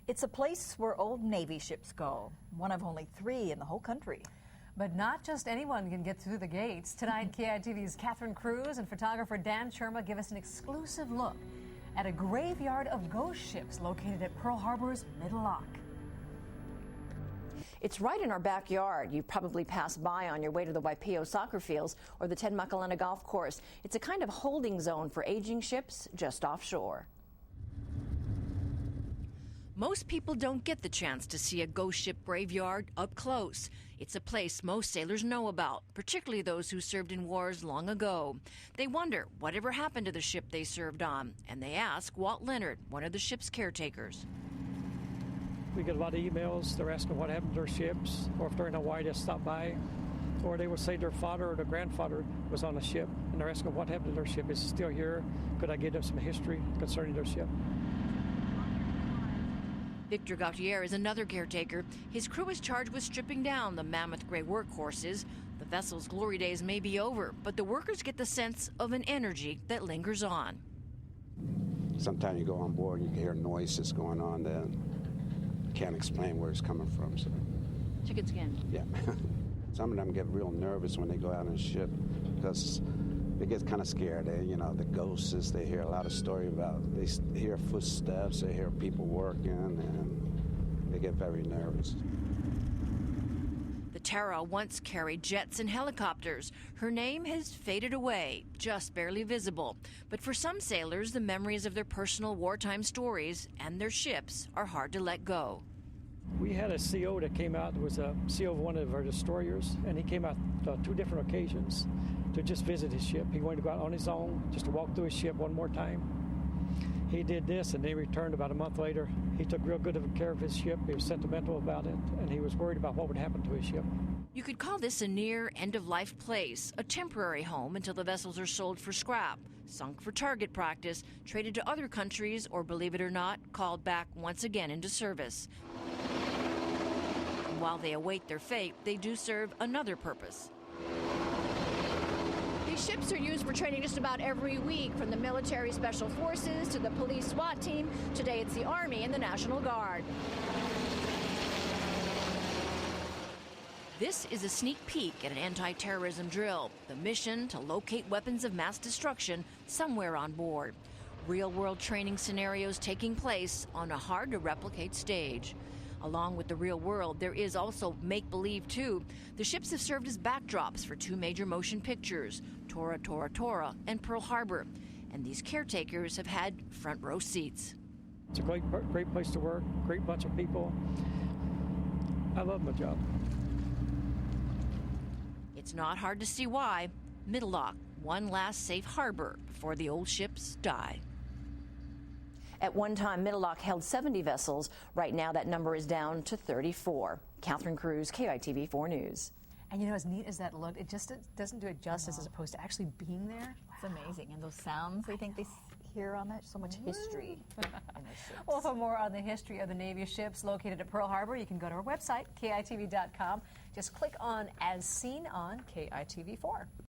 It's a place where old Navy ships go, one of only 3 in the whole country. But not just anyone can get through the gates. Tonight, KITV's CRUZ and photographer Dan Sherma give us an exclusive look at a graveyard of ghost ships located at Pearl Harbor's Mid-Loch. It's right in our backyard. You've probably passed by on your way to the Waipio soccer fields or the Ted Makalena golf course. It's a kind of holding zone for aging ships just offshore. Most people don't get the chance to see a ghost ship graveyard up close. It's a place most sailors know about, particularly those who served in wars long ago. They wonder whatever happened to the ship they served on, and they ask Walt Leonard, one of the ship's caretakers. We get a lot of emails. They're asking what happened to their ships, or if they're in Hawaii, they stop by. Or they would say their father or their grandfather was on a ship, and they're asking what happened to their ship. Is it still here? Could I give them some history concerning their ship? Victor Gautier is another caretaker. His crew is charged with stripping down the mammoth gray workhorses. The vessel's glory days may be over, but the workers get the sense of an energy that lingers on. Sometimes you go on board and you can hear noises going on that can't explain where it's coming from. So. Chicken skin. Yeah. Some of them get real nervous when they go out on a ship because they get kind of scared. The ghosts, they hear a lot of story about, they hear footsteps, they hear people working, and they get very nervous. The Tara once carried jets and helicopters. Her name has faded away, just barely visible. But for some sailors, the memories of their personal wartime stories and their ships are hard to let go. We had a CO that came out. It was a CO of one of our destroyers, and he came out 2 different occasions to just visit his ship. He wanted to go out on his own, just to walk through his ship one more time. He did this, and they returned about a month later. He took real good care of his ship. He was sentimental about it, and he was worried about what would happen to his ship. You could call this a near end-of-life place, a temporary home until the vessels are sold for scrap, sunk for target practice, traded to other countries, or, believe it or not, called back once again into service. And while they await their fate, they do serve another purpose. These ships are used for training just about every week, from the military special forces to the police SWAT team. Today it's the Army and the National Guard. This is a sneak peek at an anti-terrorism drill. The mission to locate weapons of mass destruction somewhere on board. Real-world training scenarios taking place on a hard-to-replicate stage. Along with the real world, there is also make-believe, too. The ships have served as backdrops for 2 major motion pictures, Tora, Tora, Tora, and Pearl Harbor. And these caretakers have had front-row seats. It's a great place to work, great bunch of people. I love my job. It's not hard to see why. Mid-Loch, one last safe harbor before the old ships die. At one time, Mid-Loch held 70 vessels. Right now, that number is down to 34. CRUZ, KITV 4 News. And you know, as neat as that looked, it just doesn't do it justice as opposed to actually being there. It's amazing. And those sounds they think they hear on that, so much history in those ships. Well, for more on the history of the Navy ships located at Pearl Harbor, you can go to our website, KITV.com. Just click on As Seen on KITV4.